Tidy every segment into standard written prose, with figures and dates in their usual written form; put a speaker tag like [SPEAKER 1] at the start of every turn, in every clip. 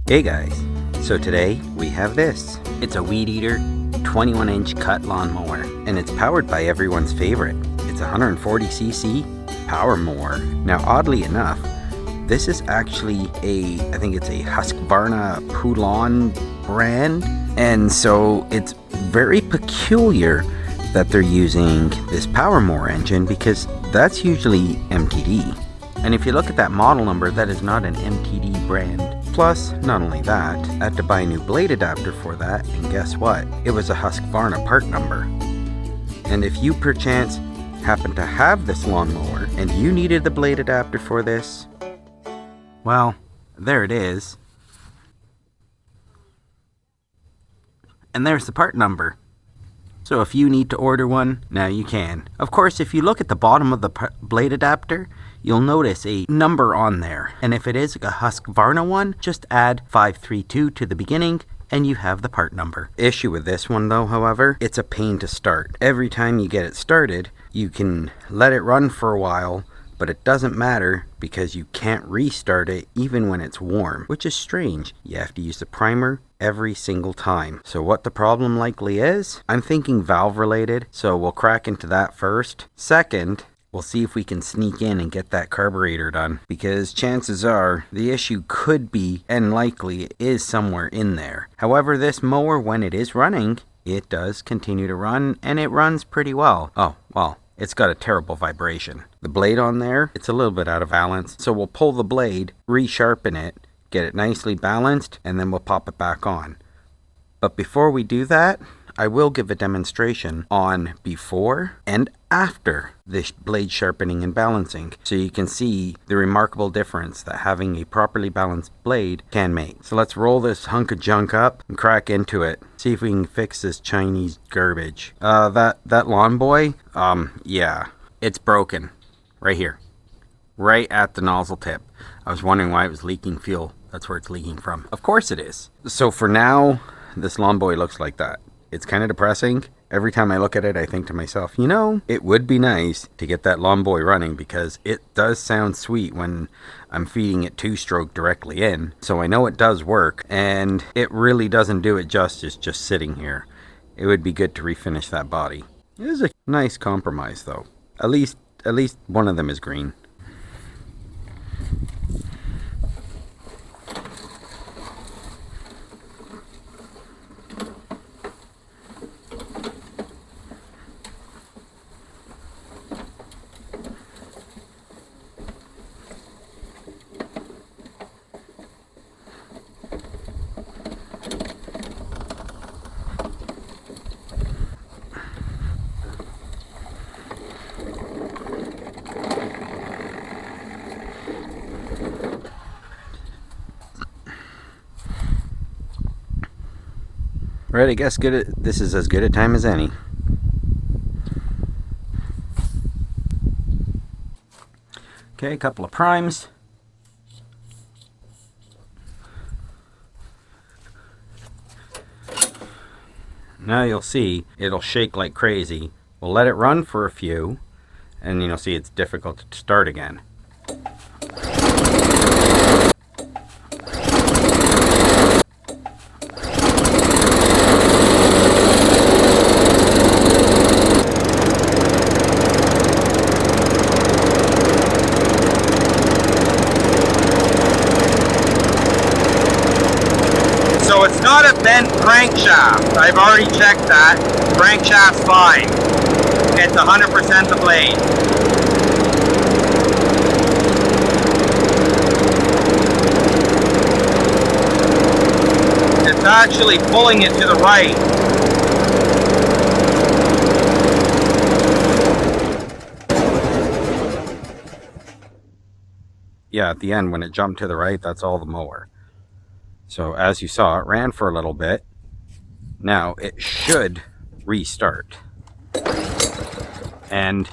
[SPEAKER 1] Hey guys, so today we have this. It's a Weedeater 21-inch cut lawnmower, and it's powered by everyone's favorite. It's a 140cc power mower. Now oddly enough, this is actually I think it's a Husqvarna Poulan brand, and so it's very peculiar that they're using this power mower engine because that's usually MTD. And if you look at that model number, that is not an MTD brand. Plus, not only that, I had to buy a new blade adapter for that, and guess what? It was a Husqvarna part number. And if you perchance happen to have this lawnmower and you needed the blade adapter for this, well, there it is. And there's the part number. So if you need to order one, now you can. Of course, if you look at the bottom of the blade adapter, you'll notice a number on there. And if it is a Husqvarna one, just add 532 to the beginning and you have the part number. Issue with this one though, however, it's a pain to start. Every time you get it started, you can let it run for a while, but it doesn't matter because you can't restart it even when it's warm, which is strange. You have to use the primer every single time. So what the problem likely is, I'm thinking valve related, so we'll crack into that first. Second, we'll see if we can sneak in and get that carburetor done, because chances are the issue could be, and likely is, somewhere in there. However, this mower, when it is running, it does continue to run, and it runs pretty well. Oh, well, it's got a terrible vibration. The blade on there, it's a little bit out of balance, so we'll pull the blade, resharpen it, get it nicely balanced, and then we'll pop it back on. But before we do that, I will give a demonstration on before and after this blade sharpening and balancing, so you can see the remarkable difference that having a properly balanced blade can make. So let's roll this hunk of junk up and crack into it. See if we can fix this Chinese garbage. That lawn boy, yeah, it's broken right here, right at the nozzle tip. I was wondering why it was leaking fuel. That's where it's leaking from. Of course it is. So for now, this lawn boy looks like that. It's kind of depressing. Every time I look at it, I think to myself, you know, it would be nice to get that lawn boy running, because it does sound sweet when I'm feeding it two-stroke directly in. So I know it does work, and it really doesn't do it justice just sitting here. It would be good to refinish that body. It is a nice compromise though. At least one of them is green. Right, I guess this is as good a time as any. Okay, a couple of primes. Now you'll see it'll shake like crazy. We'll let it run for a few, and you'll see it's difficult to start again. So it's not a bent crankshaft. I've already checked that. Crankshaft's fine. It's 100% the blade. It's actually pulling it to the right. Yeah, at the end when it jumped to the right, that's all the mower. So as you saw, it ran for a little bit. Now it should restart. And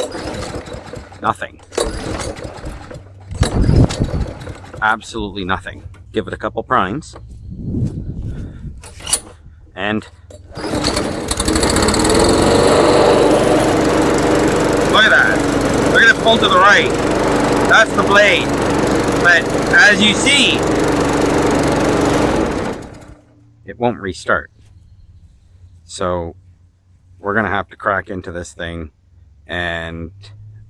[SPEAKER 1] nothing. Absolutely nothing. Give it a couple primes. And look at that. Look at it pull to the right. That's the blade. But as you see, won't restart. So we're gonna have to crack into this thing and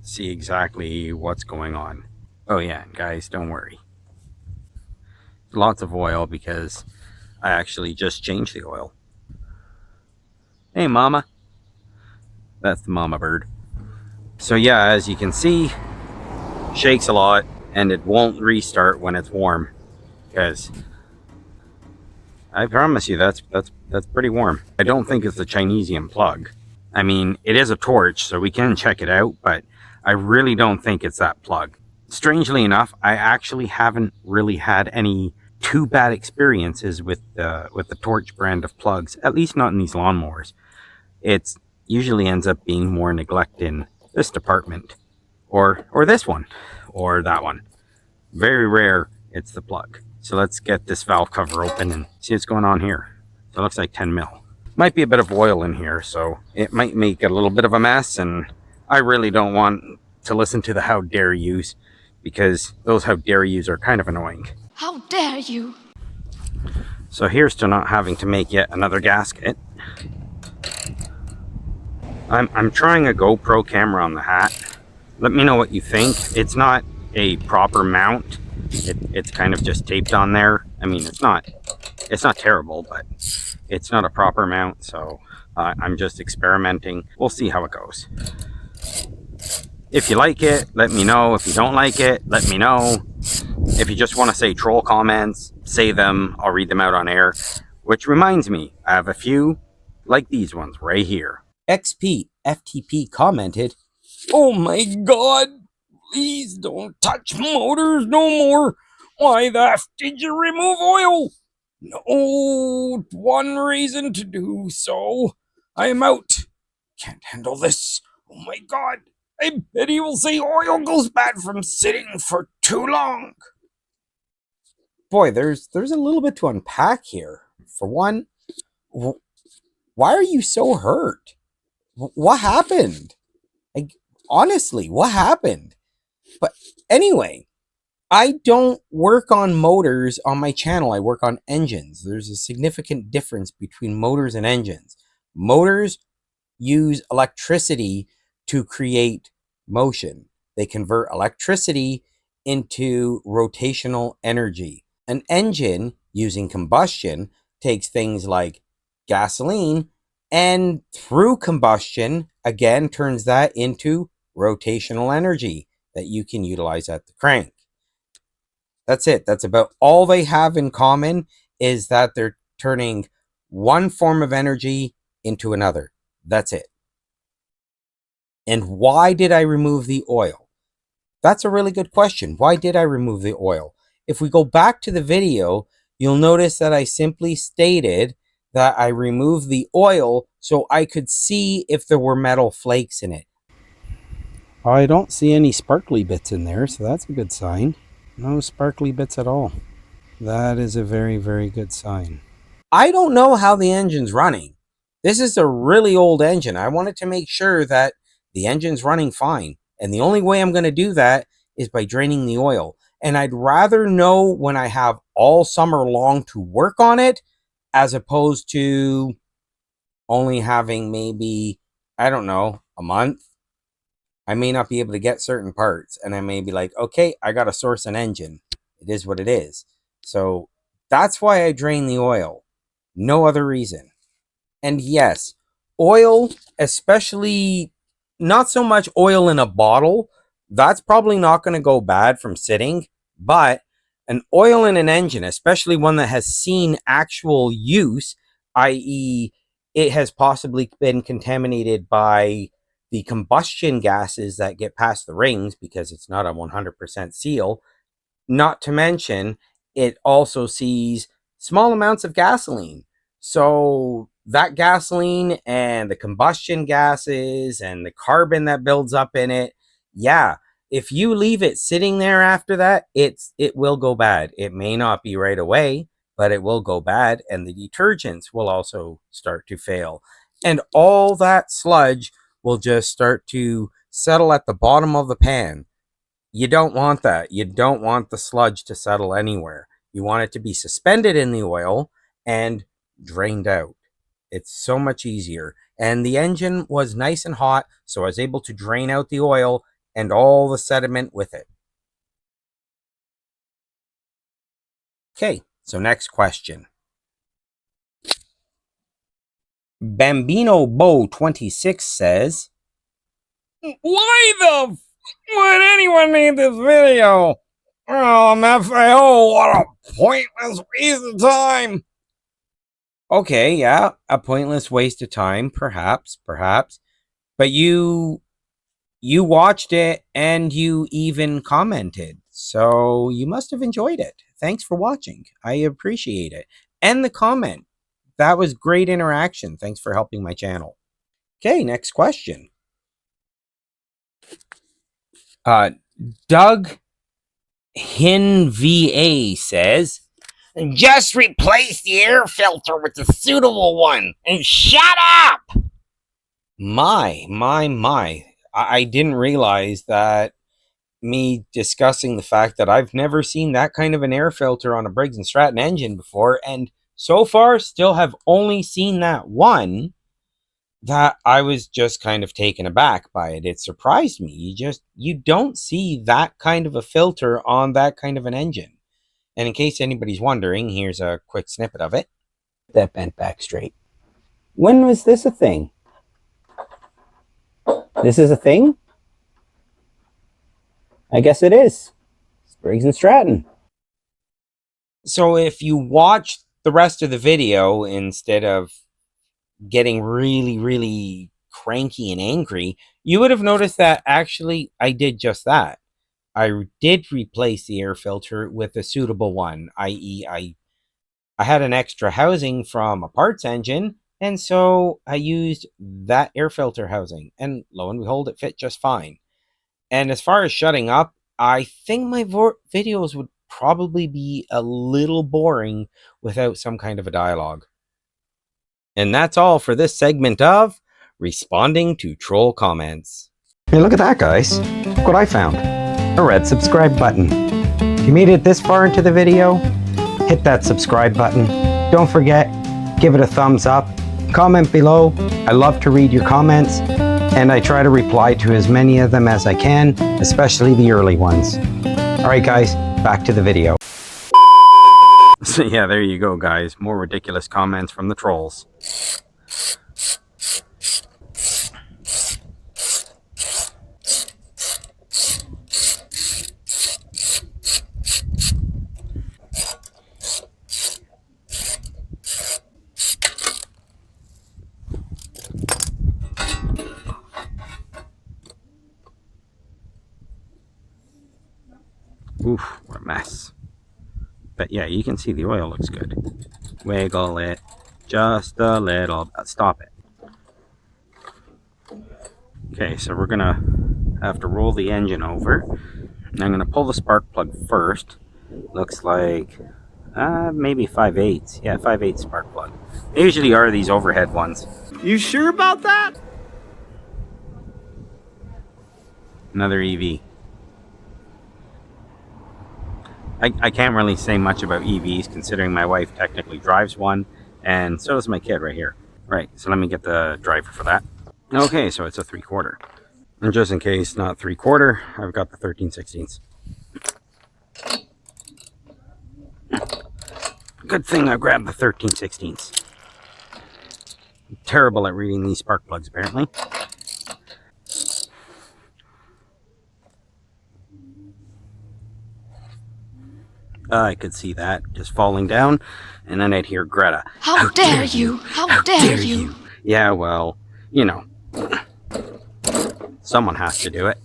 [SPEAKER 1] see exactly what's going on. Oh yeah, guys, don't worry. Lots of oil because I actually just changed the oil. Hey mama. That's the mama bird. So yeah, as you can see, shakes a lot and it won't restart when it's warm, because I promise you that's pretty warm. I don't think it's the Chinesium plug. I mean, it is a torch, so we can check it out, but I really don't think it's that plug. Strangely enough, I actually haven't really had any too bad experiences with the Torch brand of plugs, at least not in these lawnmowers. It usually ends up being more neglect in this department, or this one, or that one. Very rare it's the plug. So let's get this valve cover open and see what's going on here. So it looks like 10 mil. Might be a bit of oil in here, so it might make a little bit of a mess, and I really don't want to listen to the how dare yous, because those how dare yous are kind of annoying.
[SPEAKER 2] How dare you!
[SPEAKER 1] So here's to not having to make yet another gasket. I'm trying a GoPro camera on the hat. Let me know what you think. It's not a proper mount. It's kind of just taped on there. I mean, it's not terrible, but it's not a proper mount, so I'm just experimenting. We'll see how it goes. If you like it, let me know. If you don't like it, let me know. If you just want to say troll comments, say them. I'll read them out on air. Which reminds me, I have a few like these ones right here. XP FTP commented, "Oh my god, please don't touch motors no more. Why the f did you remove oil? No one reason to do so. I am out. Can't handle this. Oh my god. I bet he will say oil goes bad from sitting for too long." Boy, there's a little bit to unpack here. For one, why are you so hurt? What happened? Like, honestly, what happened? But anyway, I don't work on motors on my channel. I work on engines. There's a significant difference between motors and engines. Motors use electricity to create motion. They convert electricity into rotational energy. An engine using combustion takes things like gasoline and through combustion, again, turns that into rotational energy that you can utilize at the crank. That's it. That's about all they have in common, is that they're turning one form of energy into another. That's it. And why did I remove the oil? That's a really good question. Why did I remove the oil? If we go back to the video, you'll notice that I simply stated that I removed the oil so I could see if there were metal flakes in it. I don't see any sparkly bits in there, so that's a good sign. No sparkly bits at all. That is a very, very good sign. I don't know how the engine's running. This is a really old engine. I wanted to make sure that the engine's running fine. And the only way I'm going to do that is by draining the oil. And I'd rather know when I have all summer long to work on it, as opposed to only having maybe, I don't know, a month. I may not be able to get certain parts, and I may be like, okay, I got to source an engine. It is what it is. So that's why I drain the oil. No other reason. And yes, oil, especially not so much oil in a bottle, that's probably not going to go bad from sitting, but an oil in an engine, especially one that has seen actual use, i.e. it has possibly been contaminated by the combustion gases that get past the rings because it's not a 100% seal, not to mention it also sees small amounts of gasoline. So that gasoline and the combustion gases and the carbon that builds up in it, yeah, if you leave it sitting there after that, it will go bad. It may not be right away, but it will go bad, and the detergents will also start to fail. And all that sludge will just start to settle at the bottom of the pan. You don't want that. You don't want the sludge to settle anywhere. You want it to be suspended in the oil and drained out. It's so much easier. And the engine was nice and hot, so I was able to drain out the oil and all the sediment with it. Okay, so next question. Bambino Bo 26 says, why the would anyone need this video? Oh, FAO, what a pointless waste of time. Okay, yeah, a pointless waste of time, perhaps. But you watched it and you even commented. So you must have enjoyed it. Thanks for watching. I appreciate it. And the comment. That was great interaction. Thanks for helping my channel. Okay, next question. Doug HinVA says, just replace the air filter with a suitable one and shut up! My. I didn't realize that me discussing the fact that I've never seen that kind of an air filter on a Briggs & Stratton engine before, and so far still have only seen that one, that I was just kind of taken aback by it. It surprised me. You don't see that kind of a filter on that kind of an engine. And in case anybody's wondering, here's a quick snippet of it. That bent back straight. When was this a thing? This is a thing? I guess it is. It's Briggs & Stratton. So if you watch the rest of the video instead of getting really cranky and angry, you would have noticed that actually I did just that. I did replace the air filter with a suitable one, i.e. I had an extra housing from a parts engine, and so I used that air filter housing, and lo and behold, it fit just fine. And as far as shutting up, I think my videos would probably be a little boring without some kind of a dialogue. And that's all for this segment of Responding to Troll Comments. Hey, look at that, guys. Look what I found. A red subscribe button. If you made it this far into the video, hit that subscribe button. Don't forget, give it a thumbs up. Comment below. I love to read your comments, and I try to reply to as many of them as I can, especially the early ones. All right, guys, back to the video. So yeah, there you go, guys. More ridiculous comments from the trolls. Oof, what a mess. But yeah, you can see the oil looks good. Wiggle it just a little. Stop it. Okay, so we're gonna have to roll the engine over. And I'm gonna pull the spark plug first. Looks like maybe 5/8. Yeah, 5/8 spark plug. They usually are these overhead ones.
[SPEAKER 2] You sure about that?
[SPEAKER 1] Another EV. I can't really say much about EVs, considering my wife technically drives one, and so does my kid right here. Right, so let me get the driver for that. Okay, so it's a 3/4. And just in case not 3/4, I've got the 13/16. Good thing I grabbed the 13/16. I'm terrible at reading these spark plugs, apparently. I could see that just falling down, and then I'd hear Greta.
[SPEAKER 3] How dare you? How dare you?
[SPEAKER 1] Yeah, well, you know, someone has to do it.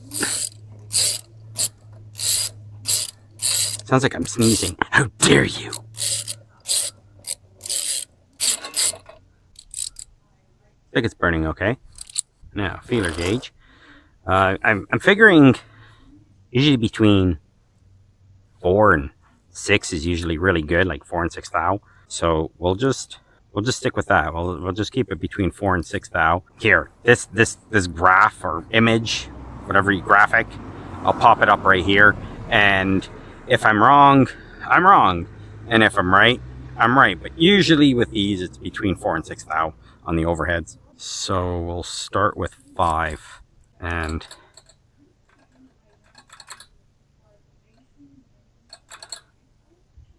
[SPEAKER 1] Sounds like I'm sneezing. How dare you? I think it's burning okay. Now, feeler gauge. I'm figuring usually between 4 and 6 is usually really good, like 4 and 6 thou. So we'll just stick with that. We'll just keep it between 4 and 6 thou. Here, this graph or image, whatever graphic, I'll pop it up right here. And if I'm wrong, I'm wrong. And if I'm right, I'm right, but usually with these, it's between 4 and 6 thou on the overheads. So we'll start with 5, and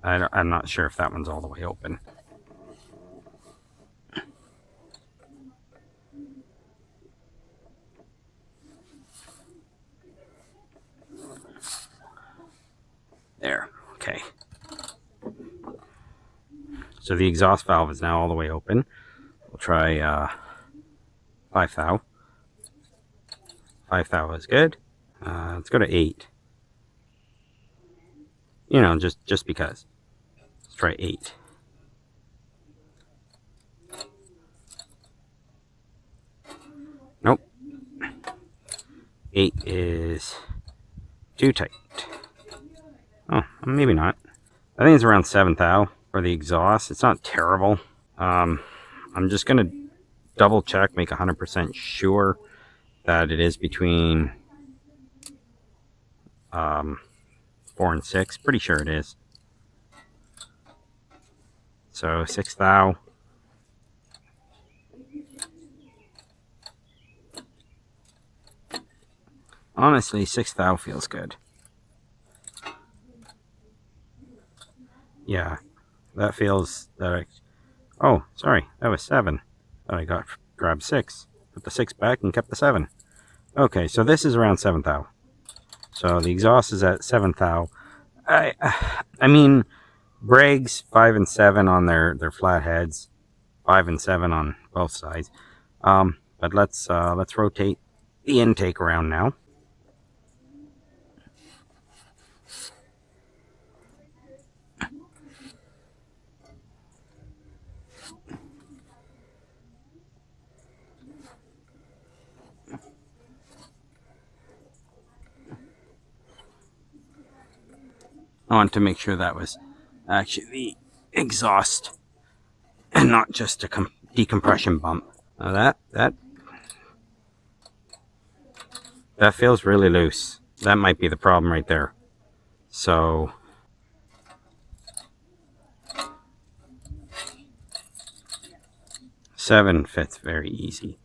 [SPEAKER 1] I'm not sure if that one's all the way open. There, okay. So the exhaust valve is now all the way open. We'll try 5 thou. 5 thou is good. Let's go to 8. You know, just because. Let's try 8. Nope. 8 is too tight. Oh, maybe not. I think it's around 7 thou for the exhaust. It's not terrible. I'm just going to double check, make 100% sure that it is between 4 and 6. Pretty sure it is. So 6 thou. Honestly, 6 thou feels good. Yeah, that feels that. Oh, sorry, that was 7. That I grabbed 6. Put the 6 back and kept the 7. Okay, so this is around 7 thou. So the exhaust is at 7 thou. I mean, Bragg's 5 and 7 on their flat heads, 5 and 7 on both sides. But let's rotate the intake around now. I want to make sure that was actually the exhaust and not just a decompression bump. Now that feels really loose. That might be the problem right there. So seven fits very easy.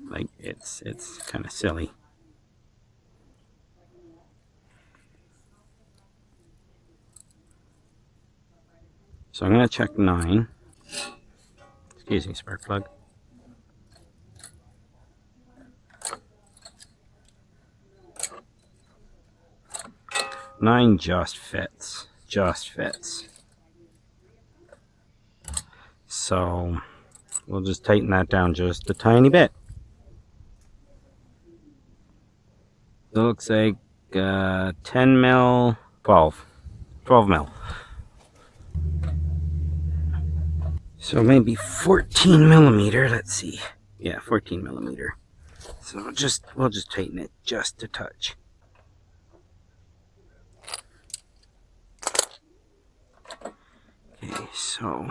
[SPEAKER 1] Like it's kind of silly. So I'm going to check 9. Excuse me, spark plug. Nine just fits. Just fits. So we'll just tighten that down just a tiny bit. It looks like 10 mil, 12 mil. So maybe 14 millimeter. Let's see. Yeah, 14 millimeter. So we'll just tighten it just a touch. Okay, so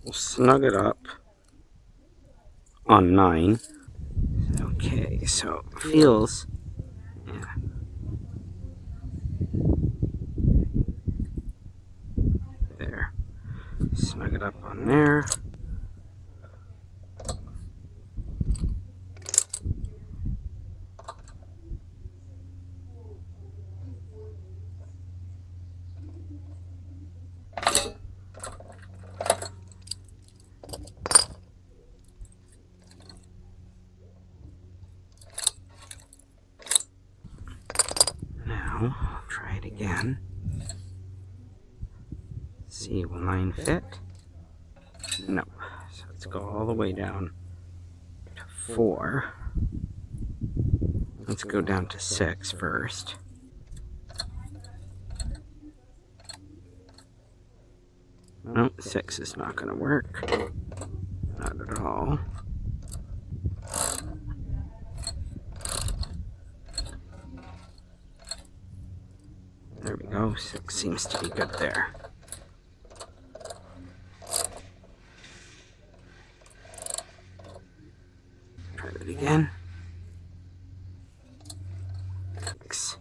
[SPEAKER 1] we'll snug it up on 9. Okay, so it feels, yeah. There. Snug it up on there. Now, I'll try it again. See, will 9 fit? No. So let's go all the way down to 4. Let's go down to 6 first. No, 6 is not going to work. Not at all. There we go, 6 seems to be good there. Try that again. 6.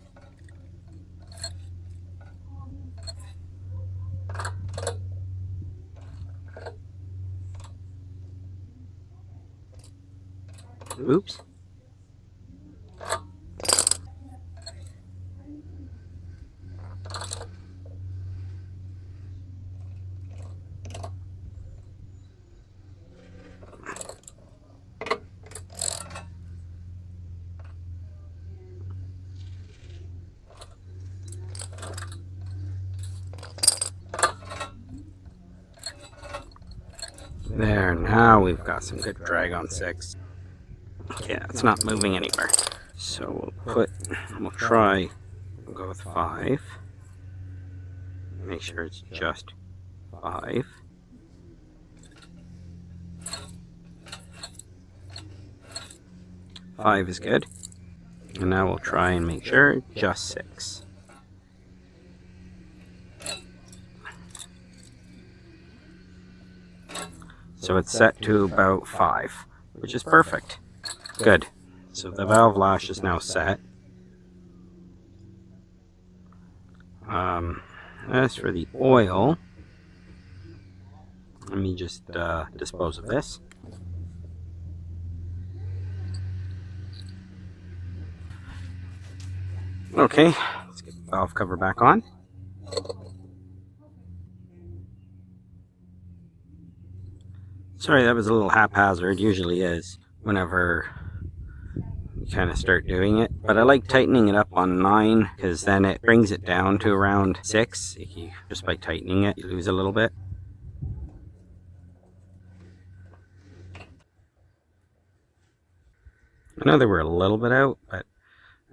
[SPEAKER 1] Oops. There, now we've got some good drag on 6. Yeah, it's not moving anywhere. So we'll try, we'll go with 5. Make sure it's just 5. Five is good. And now we'll try and make sure just 6. So it's set to about 5, which is perfect. Good. So the valve lash is now set. As for the oil, let me just dispose of this. Okay, let's get the valve cover back on. Sorry, that was a little haphazard, usually is whenever you kind of start doing it. But I like tightening it up on 9 because then it brings it down to around 6. Just by tightening it, you lose a little bit. I know they were a little bit out, but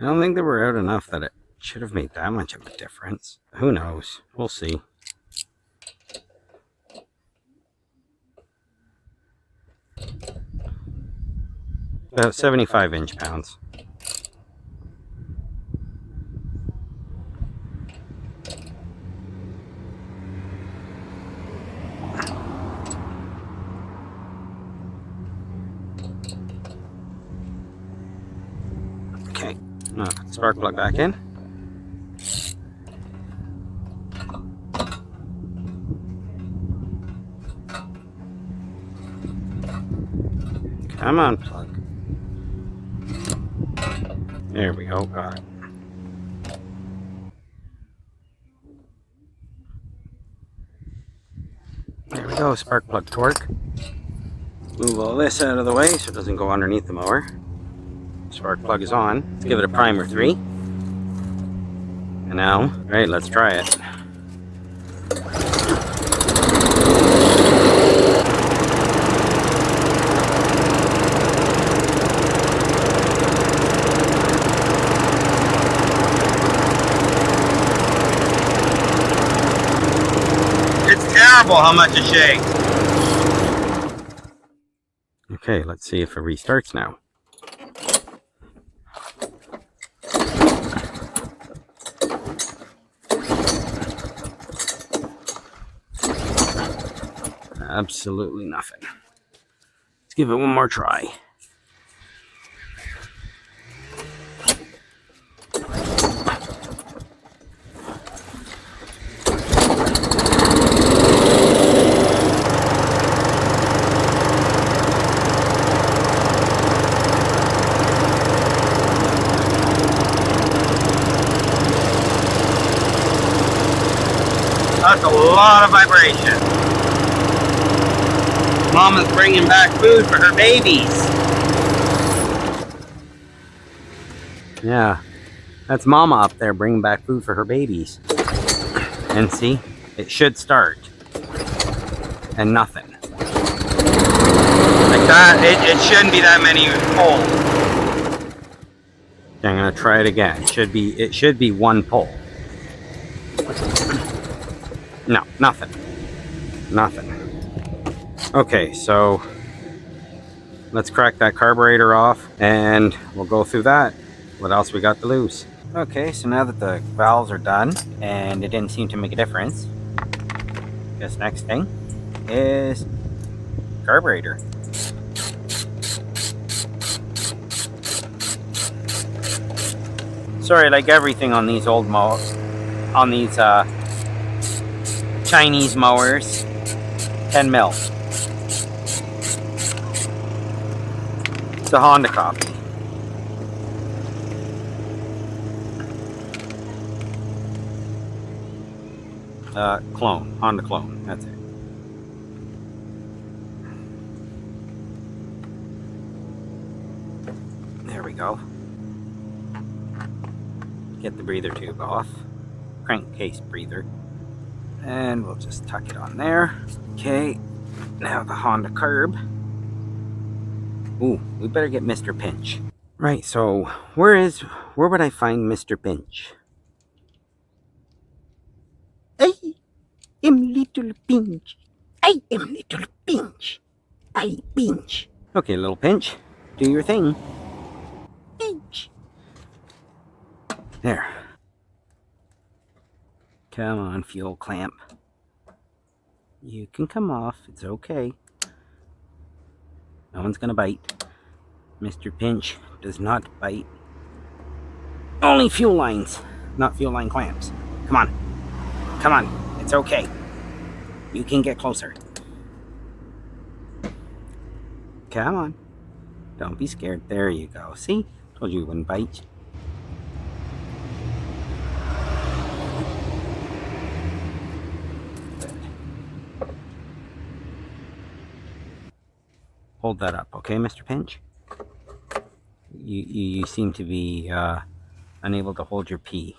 [SPEAKER 1] I don't think they were out enough that it should have made that much of a difference. Who knows? We'll see. About 75 inch-pounds. Okay, now put the spark plug back in. Come on, plug. There we go, got it. There we go, spark plug torque. Move all this out of the way so it doesn't go underneath the mower. Spark plug is on. Let's give it a primer 3. And now, right, let's try it. How much it shakes. Okay, let's see if it restarts now. Absolutely nothing. Let's give it one more try. That's a lot of vibration. Mama's bringing back food for her babies. Yeah, that's Mama up there bringing back food for her babies. And see, it should start. And nothing. Like that, it shouldn't be that many pulls. Okay, I'm gonna try it again. It should be one pull. No, nothing. Nothing. Okay, so let's crack that carburetor off and we'll go through that. What else we got to lose? Okay, so now that the valves are done and it didn't seem to make a difference, this next thing is carburetor. Sorry, like everything on these old on these Chinese mowers, 10 mil. It's a Honda copy. Clone, Honda clone, that's it. There we go. Get the breather tube off, crankcase breather, and we'll just tuck it on there. Okay, now the Honda carb. Ooh, we better get Mr. Pinch. Right, so where would I find Mr. Pinch? I am little Pinch. I am little Pinch. I pinch. Okay, little Pinch, do your thing. Pinch. There. Come on, fuel clamp. You can come off, it's okay. No one's gonna bite. Mr. Pinch does not bite. Only fuel lines, not fuel line clamps. Come on. Come on, it's okay. You can get closer. Come on. Don't be scared. There you go. See? Told you it wouldn't bite. Hold that up, okay, Mr. Pinch? You seem to be unable to hold your pee.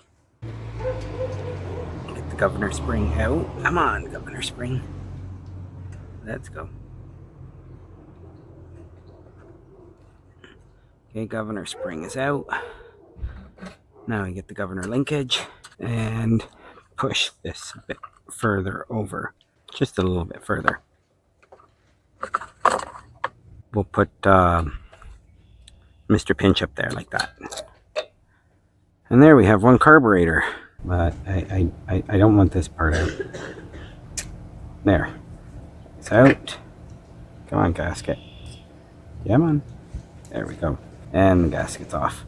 [SPEAKER 1] Get the governor spring out. Come on, governor spring. Let's go. Okay, governor spring is out. Now we get the governor linkage and push this a bit further over. Just a little bit further. We'll put Mr. Pinch up there like that. And there we have one carburetor. But I don't want this part out. There. It's out. Come on, gasket. Come on. There we go. And the gasket's off.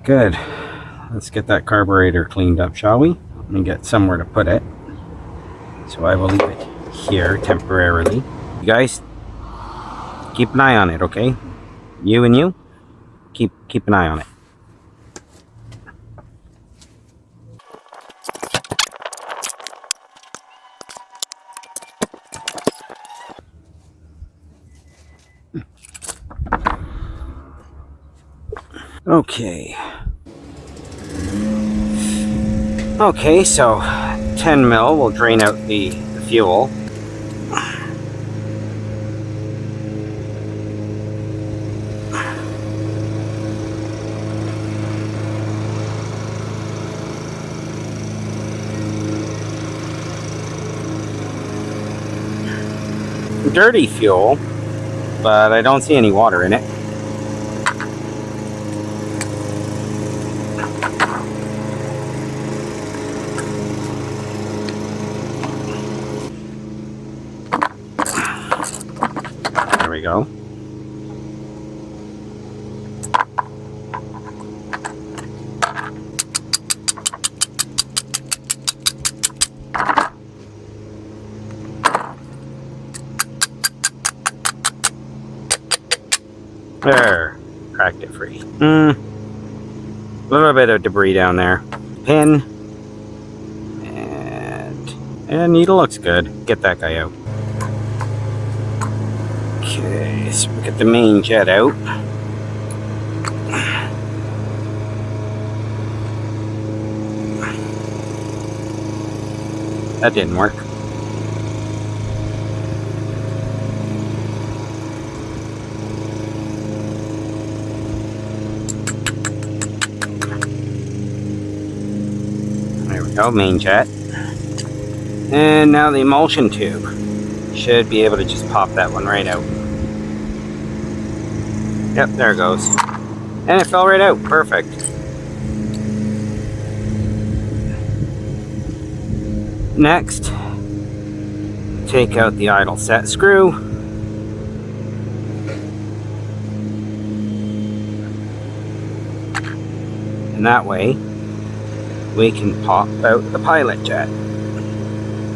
[SPEAKER 1] Good. Let's get that carburetor cleaned up, shall we? Let me get somewhere to put it. So I will leave it here temporarily. You guys, keep an eye on it, okay? You and you, keep an eye on it. Okay. Okay, so 10 mil will drain out the fuel. Dirty fuel, but I don't see any water in it. There we go. There, cracked it free. A little bit of debris down there. Pin. And needle looks good. Get that guy out. Okay, so we get the main jet out. That didn't work. Go, main jet. And now the emulsion tube. Should be able to just pop that one right out. Yep, there it goes. And it fell right out. Perfect. Next, take out the idle set screw. And that way, we can pop out the pilot jet.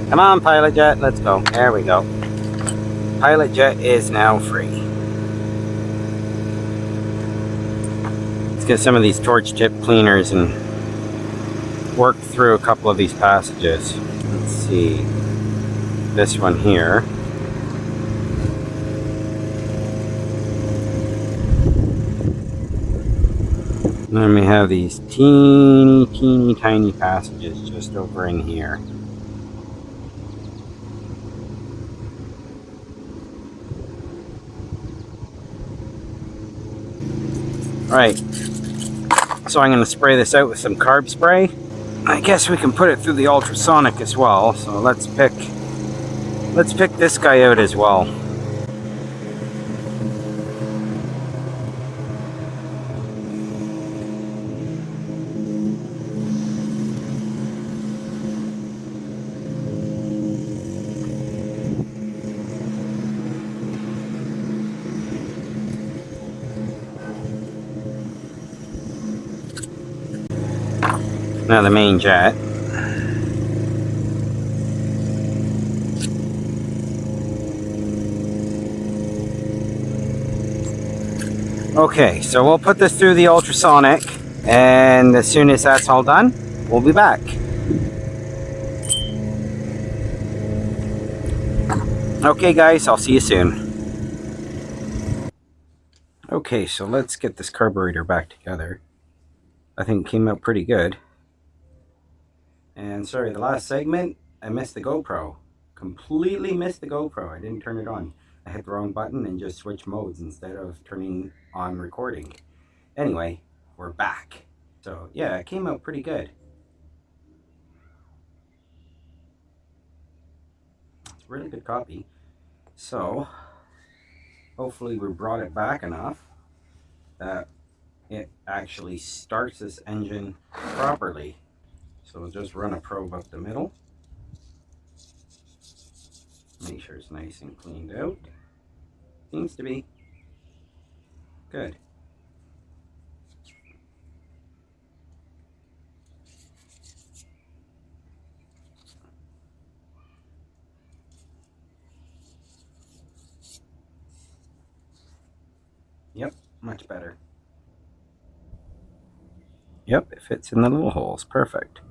[SPEAKER 1] Come on, pilot jet, let's go. There we go. Pilot jet is now free. Let's get some of these torch tip cleaners and work through a couple of these passages. Let's see. This one here. And then we have these teeny tiny passages just over in here. Right, so I'm going to spray this out with some carb spray. I guess we can put it through the ultrasonic as well. So let's pick this guy out as well. Now the main jet. Okay, so we'll put this through the ultrasonic, and as soon as that's all done, we'll be back. Okay guys, I'll see you soon. Okay, so let's get this carburetor back together. I think it came out pretty good. And sorry, the last segment, I missed the GoPro. Completely missed the GoPro. I didn't turn it on. I hit the wrong button and just switched modes instead of turning on recording. Anyway, we're back. So yeah, it came out pretty good. It's a really good copy. So hopefully we brought it back enough that it actually starts this engine properly. So we'll just run a probe up the middle. Make sure it's nice and cleaned out. Seems to be. Good. Yep, much better. Yep, it fits in the little holes. Perfect.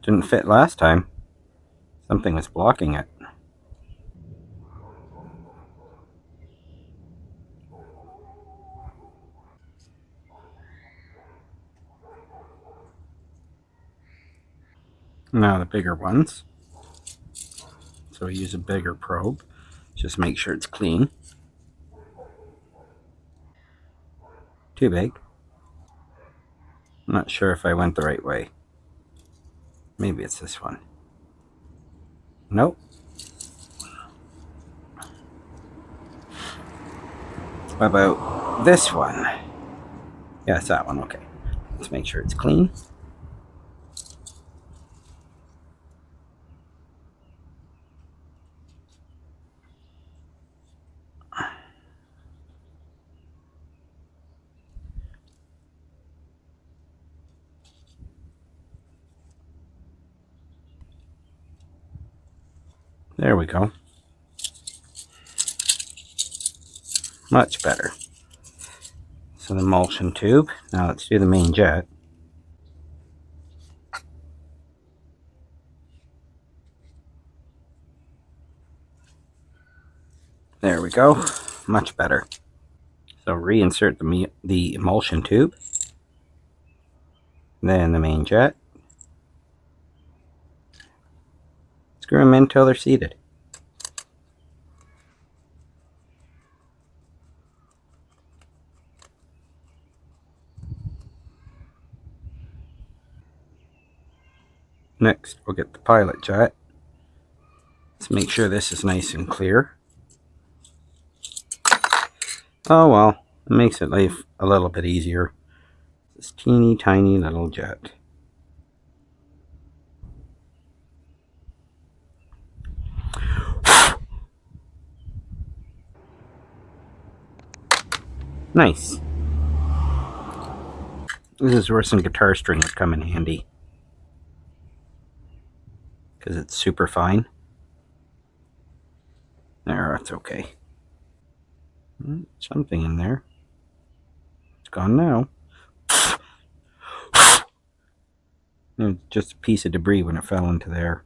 [SPEAKER 1] Didn't fit last time. Something was blocking it. Now the bigger ones. So we use a bigger probe. Just make sure it's clean. Too big. I'm not sure if I went the right way. Maybe it's this one. Nope. What about this one? Yeah, it's that one. Okay. Let's make sure it's clean. There we go. Much better. So the emulsion tube. Now let's do the main jet. There we go. Much better. So reinsert the emulsion tube. Then the main jet. Screw them in until they're seated. Next, we'll get the pilot jet. Let's make sure this is nice and clear. Oh well, it makes it life a little bit easier. This teeny tiny little jet. Nice. This is where some guitar string would come in handy, because it's super fine. There, that's okay. Something in there. It's gone now. Just a piece of debris when it fell into there.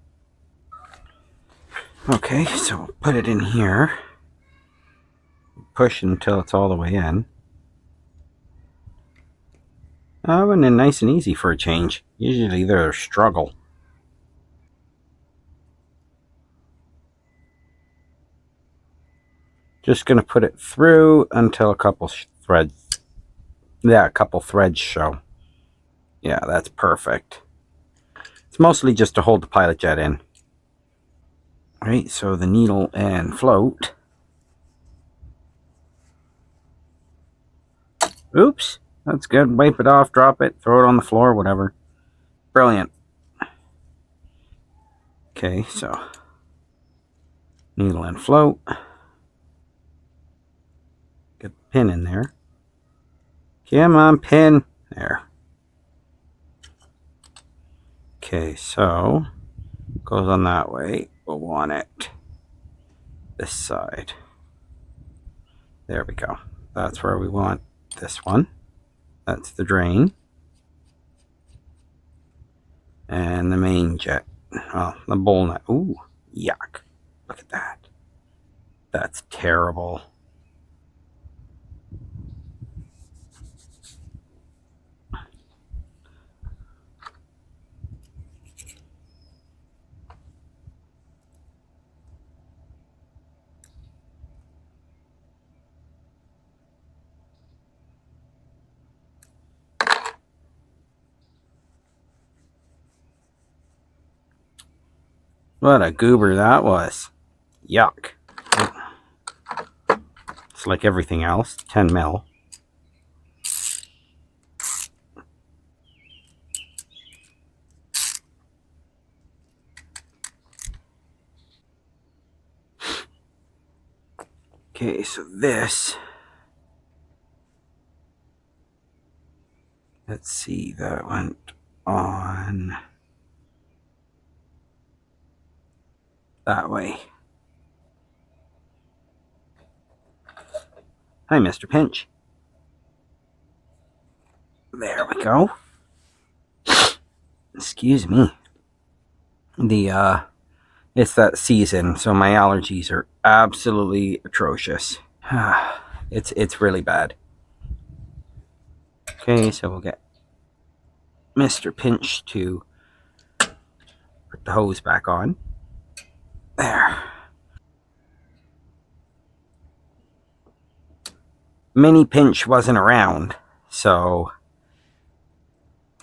[SPEAKER 1] Okay, so put it in here. Push until it's all the way in. Oh, and then nice and easy for a change. Usually they're a struggle. Just gonna put it through until a couple threads. Yeah, a couple threads show. Yeah, that's perfect. It's mostly just to hold the pilot jet in. Alright, so the needle and float. Oops, that's good. Wipe it off, drop it, throw it on the floor, whatever. Brilliant. Okay, so needle and float. Get the pin in there. Come on, pin. There. Okay, so goes on that way. We'll want it this side. There we go. That's where we want this one. That's the drain. And the main jet. Oh, the bowl nut. Ooh, yuck. Look at that. That's terrible. What a goober that was. Yuck. It's like everything else, 10 mil. Okay, so this, let's see, that went on that way. Hi, Mr. Pinch. There we go. Excuse me. It's that season, so my allergies are absolutely atrocious. It's really bad. Okay, so we'll get Mr. Pinch to put the hose back on. There. Mini Pinch wasn't around, so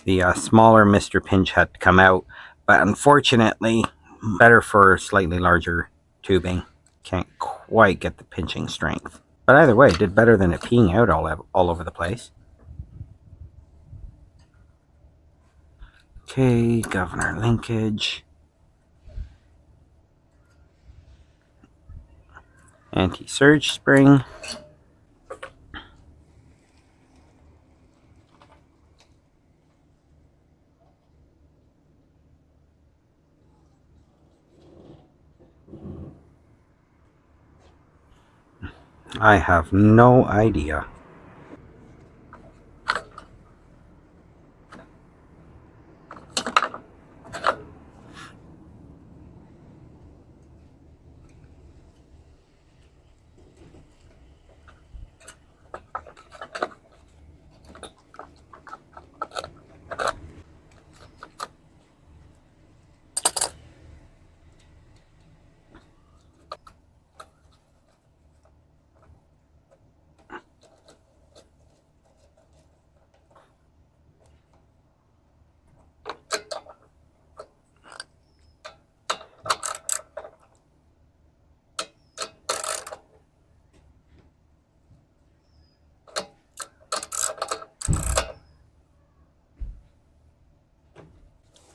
[SPEAKER 1] the smaller Mr. Pinch had to come out, but unfortunately, better for slightly larger tubing. Can't quite get the pinching strength. But either way, it did better than it peeing out all over the place. Okay, governor linkage. Anti-surge spring. I have no idea.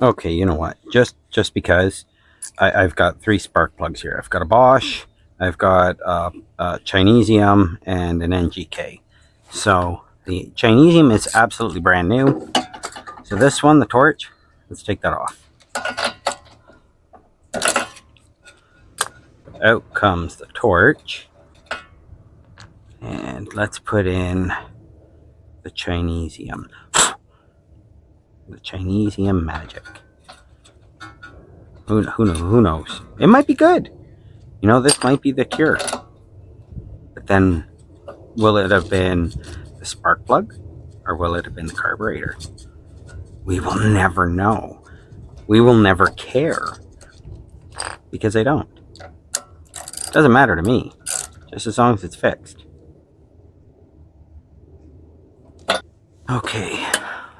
[SPEAKER 1] Okay, you know what? Just because I've got 3 spark plugs here. I've got a Bosch, I've got a Chinesium, and an NGK. So the Chinesium is absolutely brand new. So this one, the torch, let's take that off. Out comes the torch. And let's put in the Chinesium. The Chinesium magic. Who knows? It might be good. You know, this might be the cure. But then, will it have been the spark plug? Or will it have been the carburetor? We will never know. We will never care. Because they don't. Doesn't matter to me. Just as long as it's fixed. Okay.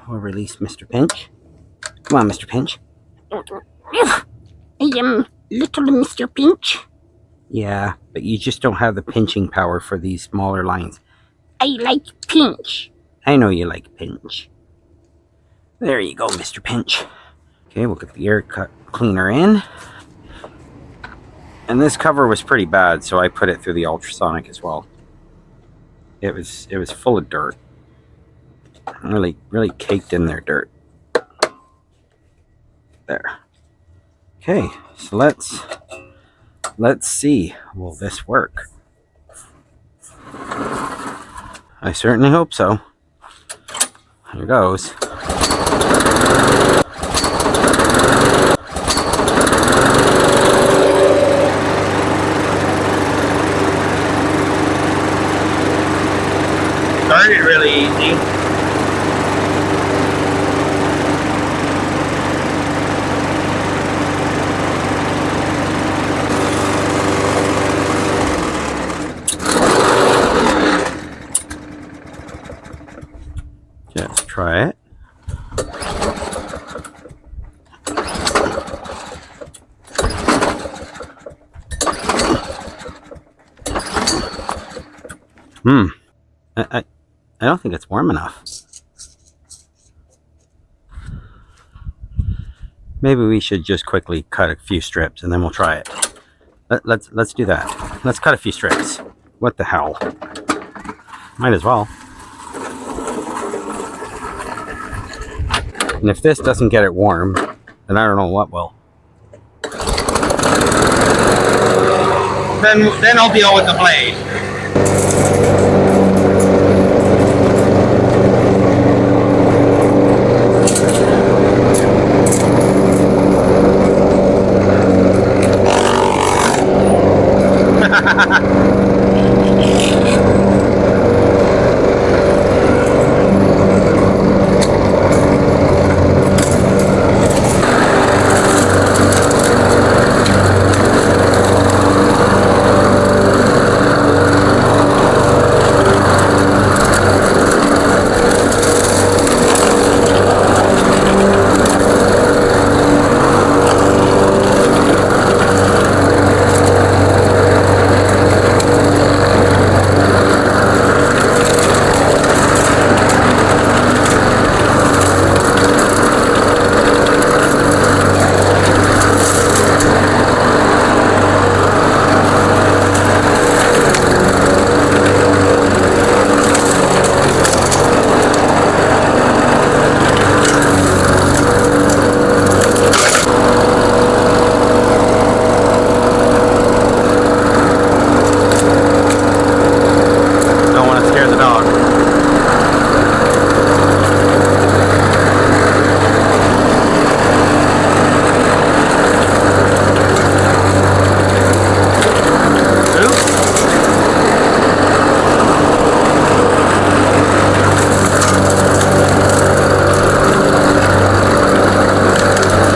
[SPEAKER 1] We'll release Mr. Pinch. Come on, Mr. Pinch.
[SPEAKER 4] I am little Mr. Pinch.
[SPEAKER 1] Yeah, but you just don't have the pinching power for these smaller lines.
[SPEAKER 4] I like pinch.
[SPEAKER 1] I know you like pinch. There you go, Mr. Pinch. Okay, we'll get the air cleaner in. And this cover was pretty bad, so I put it through the ultrasonic as well. It was full of dirt. Really caked in their dirt. There. Okay, so let's see. Will this work? I certainly hope so. Here goes. Started really easy. Just try it. I don't think it's warm enough. Maybe we should just quickly cut a few strips and then we'll try it. Let's do that. Let's cut a few strips. What the hell? Might as well. And if this doesn't get it warm, then I don't know what will. Then I'll deal with the blade.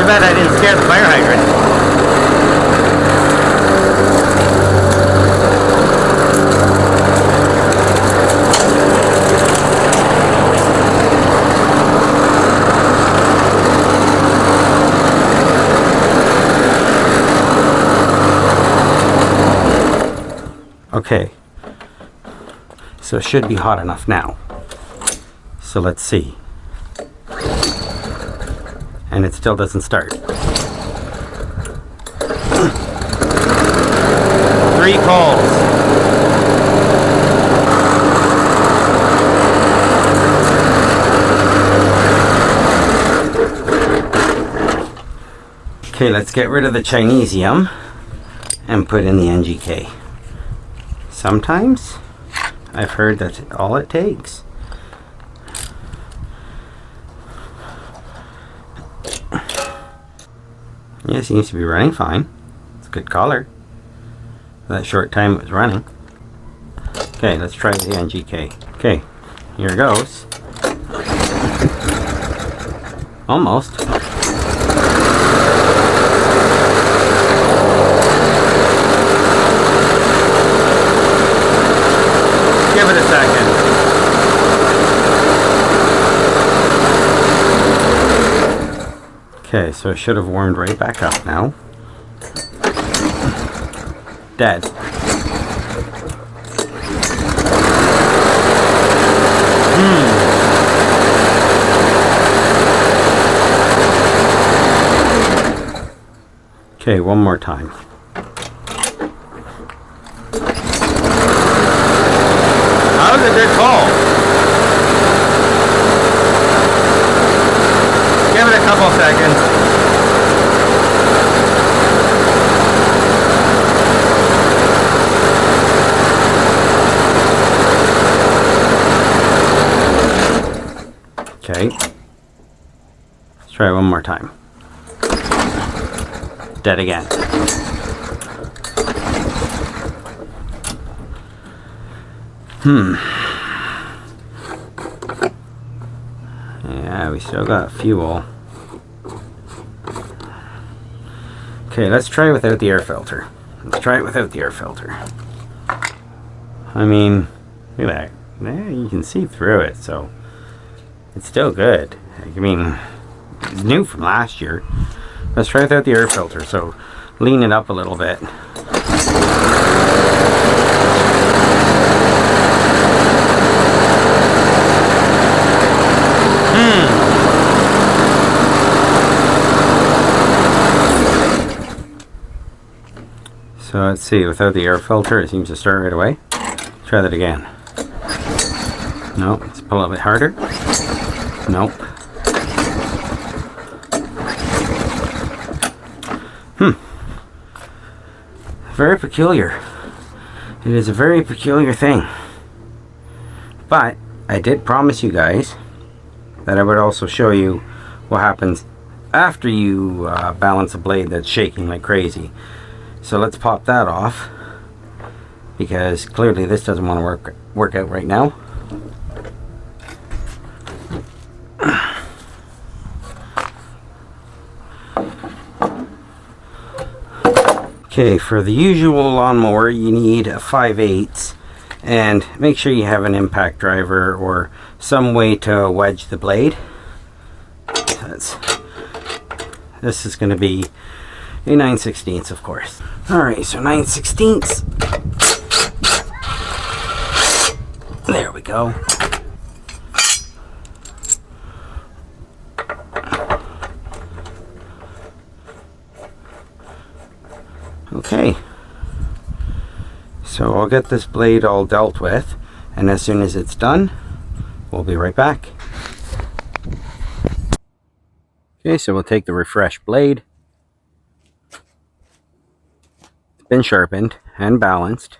[SPEAKER 1] bad I didn't scare the fire hydrant. Okay, so it should be hot enough now. So let's see. And it still doesn't start. 3 coals. Okay, let's get rid of the Chinesium and put in the NGK. Sometimes I've heard that's all it takes. Yeah, it seems to be running fine. It's a good color for that short time it was running. Okay, let's try the NGK. Okay, here goes. Almost. Give it a second. Okay, so it should have warmed right back up now. Dead. Okay, one more time. That was a good call. Give it a couple seconds. Okay. Let's try one more time. Dead again. Yeah, we still got fuel. Okay, let's try it without the air filter. Let's try it without the air filter. I mean, look at that. Yeah, you can see through it, so it's still good. I mean, it's new from last year. Let's try without the air filter, so lean it up a little bit. So let's see, without the air filter it seems to start right away. Try that again. Nope, let's pull a bit harder. Nope. Very peculiar. It is a very peculiar thing. But I did promise you guys that I would also show you what happens after you balance a blade that's shaking like crazy. So let's pop that off, because clearly this doesn't want to work out right now. Okay, for the usual lawnmower you need a 5/8, and make sure you have an impact driver or some way to wedge the blade. This is going to be a 9/16, of course. Alright, so 9/16. There we go. Okay, so I'll get this blade all dealt with, and as soon as it's done, we'll be right back. Okay, so we'll take the refreshed blade. It's been sharpened and balanced.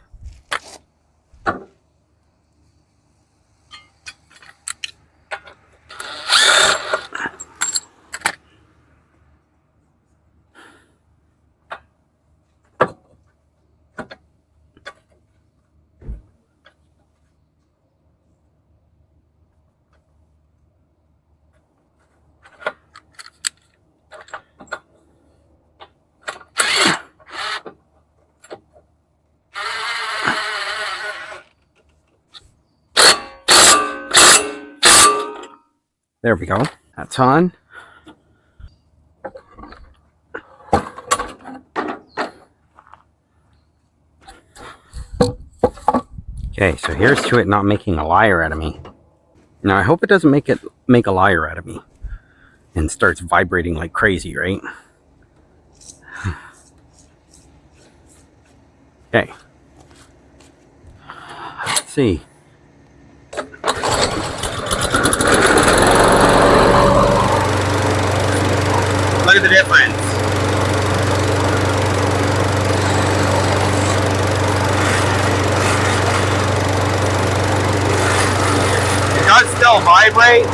[SPEAKER 1] There we go. That's on. Okay, so here's to it not making a liar out of me. Now I hope it doesn't make a liar out of me and starts vibrating like crazy, right? Okay. Let's see. Look at the difference.
[SPEAKER 5] will vibrate.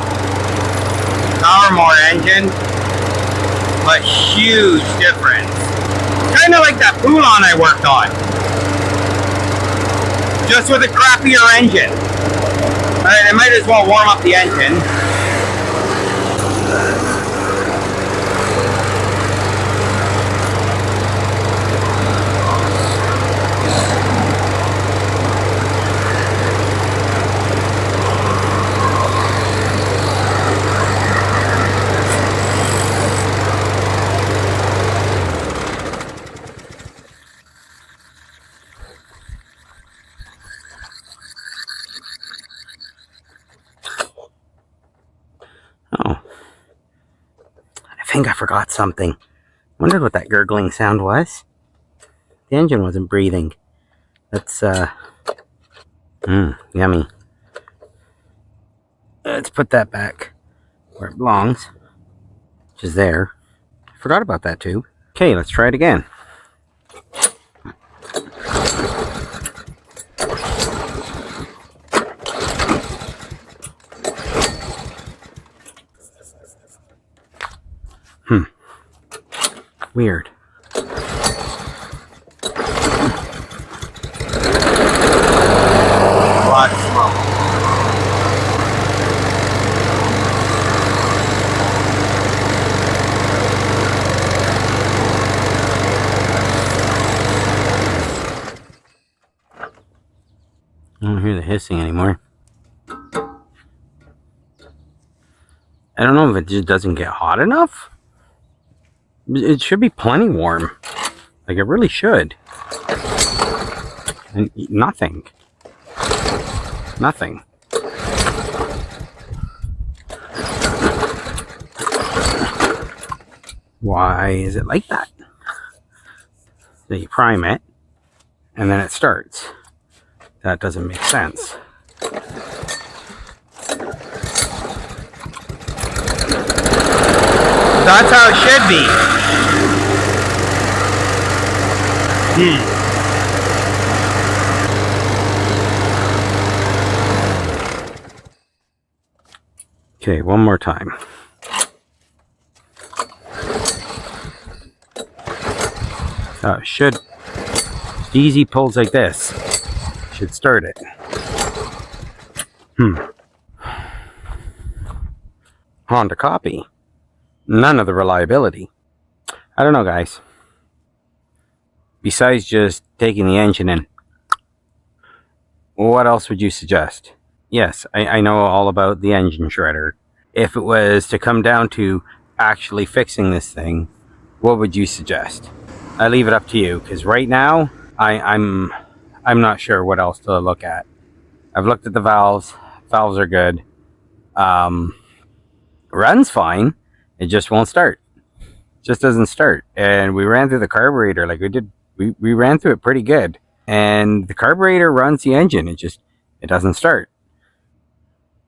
[SPEAKER 5] Power more engine. But huge difference. Kind of like that Poulan I worked on. Just with a crappier engine. I might as well warm up the engine.
[SPEAKER 1] Oh. I think I forgot something. Wondered what that gurgling sound was. The engine wasn't breathing. Let's, yummy. Let's put that back where it belongs, which is there. Forgot about that too. Okay, let's try it again. Weird.
[SPEAKER 5] Lot slow.
[SPEAKER 1] I don't hear the hissing anymore. I don't know if it just doesn't get hot enough. It should be plenty warm. Like, it really should. And nothing. Nothing. Why is it like that? So you prime it, and then it starts. That doesn't make sense.
[SPEAKER 5] That's how it should be.
[SPEAKER 1] Okay, one more time. Should easy pulls like this should start it. Honda copy. None of the reliability. I don't know, guys. Besides just taking the engine in, what else would you suggest? Yes, I know all about the engine shredder. If it was to come down to actually fixing this thing, what would you suggest? I leave it up to you, because right now I'm not sure what else to look at. I've looked at the valves. Valves are good. Runs fine. It just won't start. Just doesn't start. And we ran through the carburetor like we did. We ran through it pretty good. And the carburetor runs the engine. It doesn't start.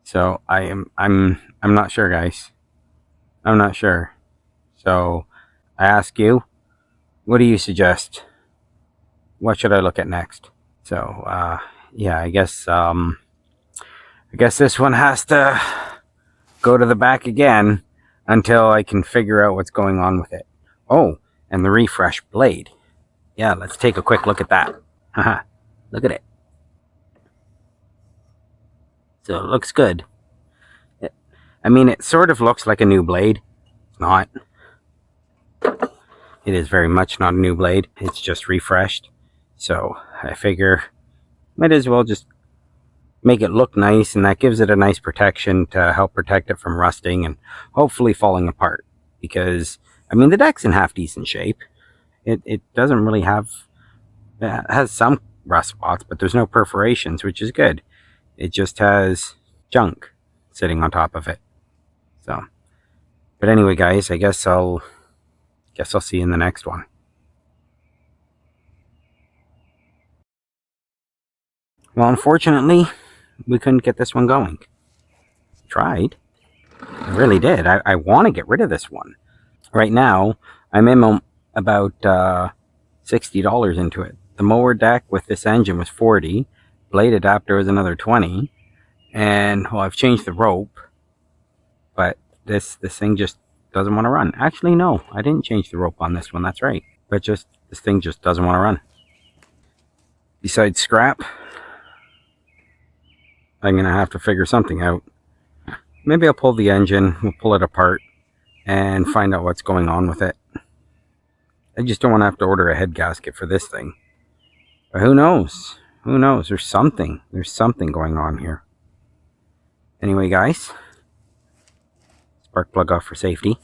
[SPEAKER 1] So I'm not sure, guys. I'm not sure. So I ask you, what do you suggest? What should I look at next? So yeah, I guess this one has to go to the back again until I can figure out what's going on with it. Oh, and the refresh blade. Yeah, let's take a quick look at that. Haha, look at it. So it looks good. I mean, it sort of looks like a new blade. It's not. It is very much not a new blade. It's just refreshed. So I figure might as well just make it look nice, and that gives it a nice protection to help protect it from rusting and hopefully falling apart. Because, I mean, the deck's in half decent shape. It doesn't really have... It has some rust spots, but there's no perforations, which is good. It just has junk sitting on top of it. So, but anyway, guys, I guess I'll see you in the next one. Well, unfortunately, we couldn't get this one going. Tried. I really did. I want to get rid of this one. Right now, I'm in about $60 into it. The mower deck with this engine was $40. Blade adapter was another $20. And well, I've changed the rope, but this thing just doesn't want to run. Actually, no, I didn't change the rope on this one. That's right. But just this thing just doesn't want to run. Besides scrap, I'm gonna have to figure something out. Maybe I'll pull the engine, we'll pull it apart and find out what's going on with it. I just don't want to have to order a head gasket for this thing. But who knows? Who knows? There's something going on here. Anyway, guys, spark plug off for safety.